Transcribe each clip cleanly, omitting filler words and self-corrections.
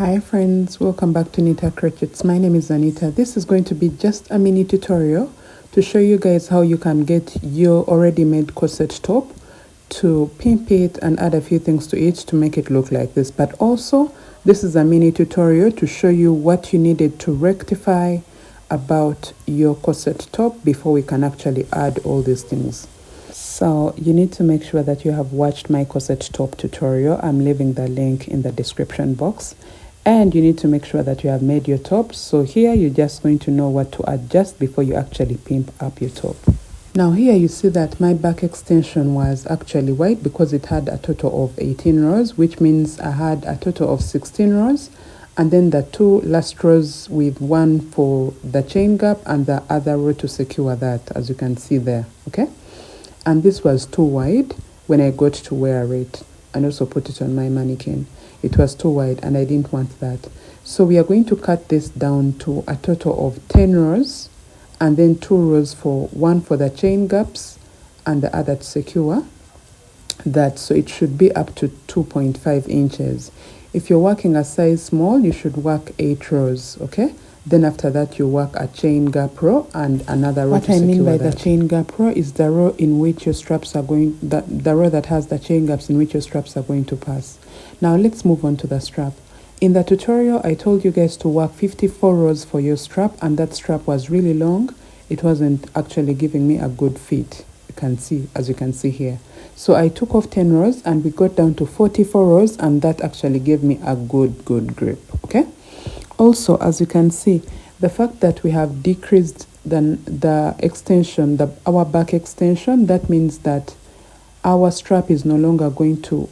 Hi friends, welcome back to Nitah Crochets. My name is Nitah. This is going to be just a mini tutorial to show you guys how you can get your already made corset top to pimp it and add a few things to it to make it look like this. But also, this is a mini tutorial to show you what you needed to rectify about your corset top before we can actually add all these things. So you need to make sure that you have watched my corset top tutorial. I'm leaving the link in the description box. And you need to make sure that you have made your top. So here you're just going to know what to adjust before you actually pimp up your top. Now here you see that my back extension was actually wide because it had a total of 18 rows, which means I had a total of 16 rows. And then the two last rows with one for the chain gap and the other row to secure that, as you can see there, okay? And this was too wide when I got to wear it and also put it on my mannequin. It was too wide and I didn't want that. So we are going to cut this down to a total of 10 rows and then 2 rows for one for the chain gaps and the other to secure that. So it should be up to 2.5 inches. If you're working a size small, you should work 8 rows, okay? Then after that, you work a chain gap row and another row to secure that. What I mean by the chain gap row is the row in which your straps are going, the row that has the chain gaps in which your straps are going to pass. Now let's move on to the strap. In the tutorial, I told you guys to work 54 rows for your strap, and that strap was really long. It wasn't actually giving me a good fit. You can see, as you can see here. So I took off 10 rows and we got down to 44 rows, and that actually gave me a good grip, okay? Also, as you can see, the fact that we have decreased the extension, our back extension, that means that our strap is no longer going to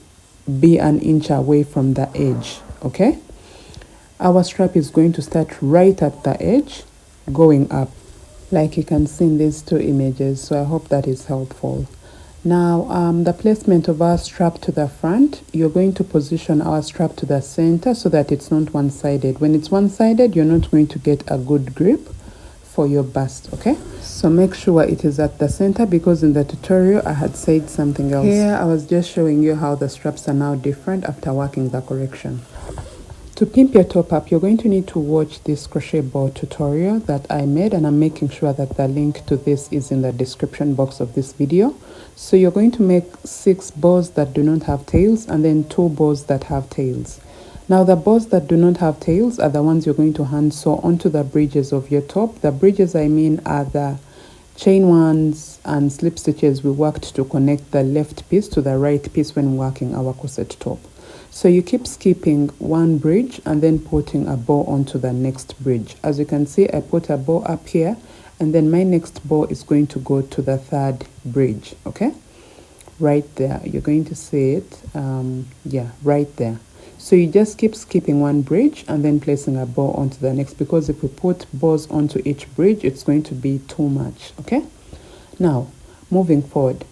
be an inch away from the edge, okay? Our strap is going to start right at the edge, going up, like you can see in these two images. So I hope that is helpful. Now, the placement of our strap to the front, you're going to position our strap to the center so that it's not one-sided. When it's one-sided, you're not going to get a good grip for your bust, okay? So make sure it is at the center, because in the tutorial, I had said something else. Here, I was just showing you how the straps are now different after working the correction. To pimp your top up, you're going to need to watch this crochet ball tutorial that I made, and I'm making sure that the link to this is in the description box of this video. So you're going to make 6 bows that do not have tails and then 2 bows that have tails. Now the bows that do not have tails are the ones you're going to hand sew onto the bridges of your top. The bridges I mean are the chain ones and slip stitches we worked to connect the left piece to the right piece when working our corset top. So you keep skipping one bridge and then putting a bow onto the next bridge. As you can see, I put a bow up here, and then my next bow is going to go to the 3rd bridge, okay? Right there, you're going to see it, yeah, right there. So you just keep skipping one bridge and then placing a bow onto the next, because if we put bows onto each bridge, it's going to be too much, okay? Now, moving forward,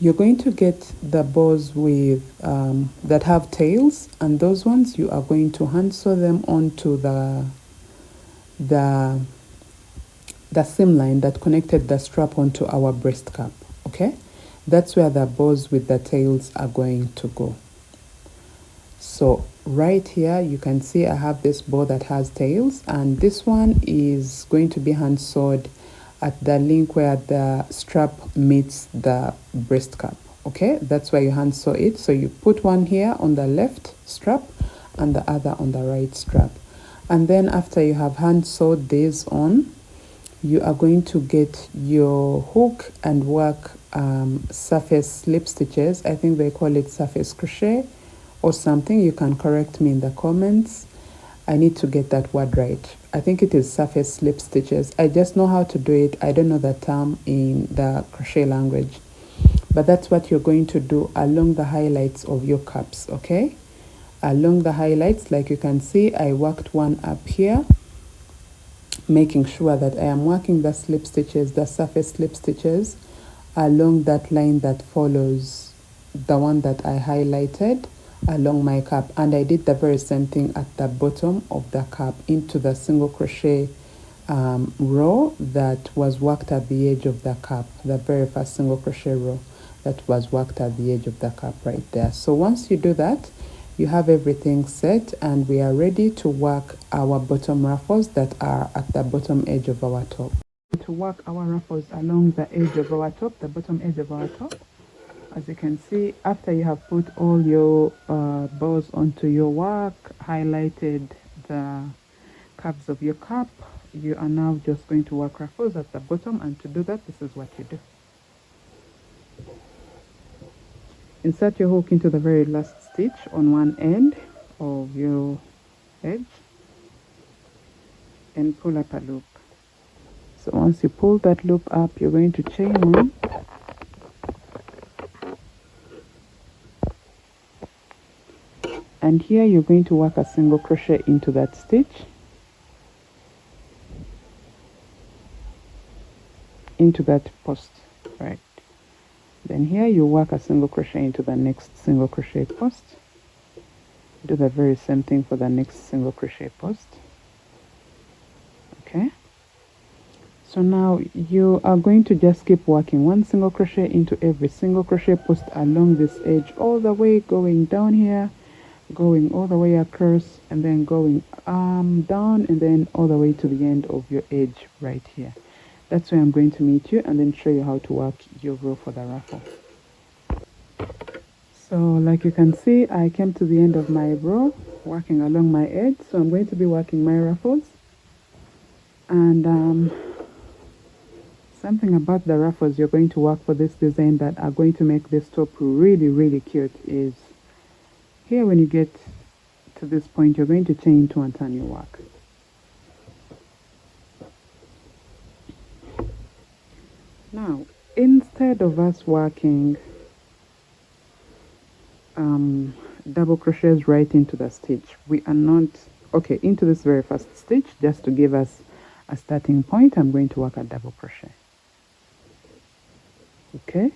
you're going to get the bows with that have tails, and those ones you are going to hand sew them onto the seam line that connected the strap onto our breast cap, okay? That's where the bows with the tails are going to go. So right here you can see I have this bow that has tails, and this one is going to be hand sewed at the link where the strap meets the breast cap, okay? That's where you hand sew it. So you put one here on the left strap and the other on the right strap. And then after you have hand sewed this on, you are going to get your hook and work surface slip stitches. I think they call it surface crochet or something. You can correct me in the comments. I need to get that word right. I think it is surface slip stitches. I just know how to do it. I don't know the term in the crochet language. But that's what you're going to do along the highlights of your cups, okay? Along the highlights, like you can see, I worked one up here, making sure that I am working the slip stitches, the surface slip stitches, along that line that follows the one that I highlighted along my cap. And I did the very same thing at the bottom of the cap into the single crochet row that was worked at the edge of the cap, the very first single crochet row that was worked at the edge of the cap right there. So once you do that, you have everything set, and we are ready to work our bottom ruffles that are at the bottom edge of our top. To work our ruffles along the edge of our top, the bottom edge of our top. As you can see, after you have put all your bows onto your work, highlighted the curves of your cup, you are now just going to work ruffles at the bottom, and to do that, this is what you do. Insert your hook into the very last stitch on one end of your edge and pull up a loop. So once you pull that loop up, you're going to chain one, and here you're going to work a single crochet into that stitch, into that post, right? Then here you work a single crochet into the next single crochet post. Do the very same thing for the next single crochet post. Okay, so now you are going to just keep working one single crochet into every single crochet post along this edge, all the way going down here, going all the way across, and then going down, and then all the way to the end of your edge right here. That's where I'm going to meet you and then show you how to work your row for the ruffle. So like you can see, I came to the end of my row working along my edge, so I'm going to be working my ruffles. And something about the ruffles you're going to work for this design that are going to make this top really cute is here. When you get to this point, you're going to chain 2 and turn your work. Now, instead of us working double crochets right into the stitch, we are not, okay, into this very first stitch, just to give us a starting point, I'm going to work a double crochet. Okay,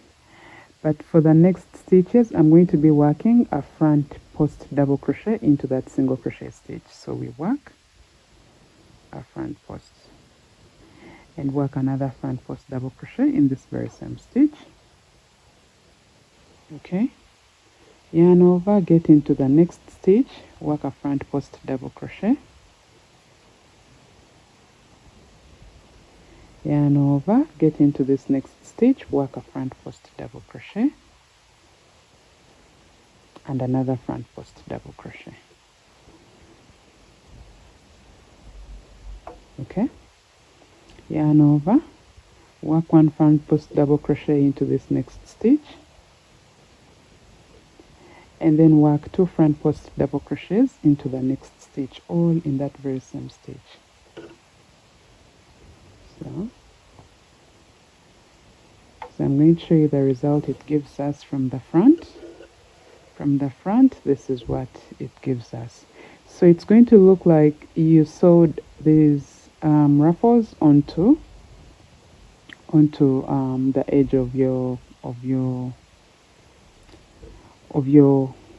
but for the next stitches, I'm going to be working a front post double crochet into that single crochet stitch. So we work a front post and work another front post double crochet in this very same stitch. Okay, yarn over, get into the next stitch, work a front post double crochet, yarn over, get into this next stitch, work a front post double crochet and another front post double crochet. Okay, yarn over, work one front post double crochet into this next stitch, and then work 2 front post double crochets into the next stitch, all in that very same stitch. So I'm going to show you the result it gives us from the front. From the front, this is what it gives us. So it's going to look like you sewed these ruffles onto the edge of your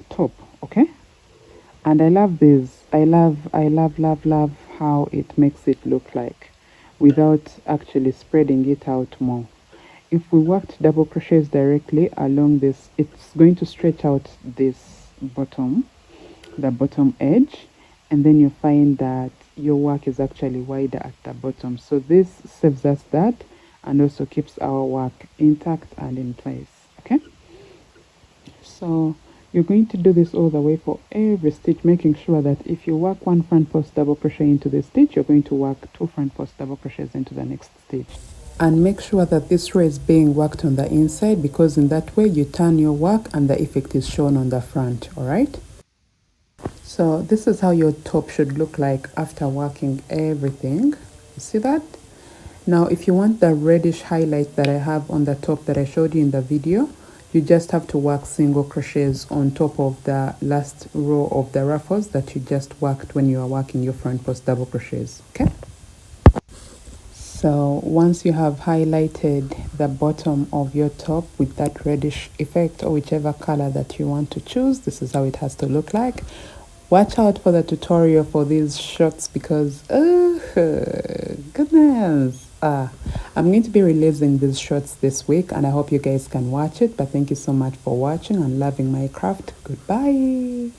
top. Okay, and I love this. I love how it makes it look like without actually spreading it out more. If we worked double crochets directly along this, it's going to stretch out this bottom, the bottom edge, and then you find that your work is actually wider at the bottom. So this saves us that and also keeps our work intact and in place. Okay, so you're going to do this all the way for every stitch, making sure that if you work 1 front post double crochet into this stitch, you're going to work 2 front post double crochets into the next stitch. And make sure that this row is being worked on the inside, because in that way you turn your work and the effect is shown on the front. All right, so this is how your top should look like after working everything. You see that? Now if you want the reddish highlight that I have on the top that I showed you in the video, you just have to work single crochets on top of the last row of the ruffles that you just worked when you are working your front post double crochets. Okay, so once you have highlighted the bottom of your top with that reddish effect, or whichever color that you want to choose, this is how it has to look like. Watch out for the tutorial for these shots, because goodness, I'm going to be releasing these shorts this week, and I hope you guys can watch it. But thank you so much for watching and loving my craft. Goodbye.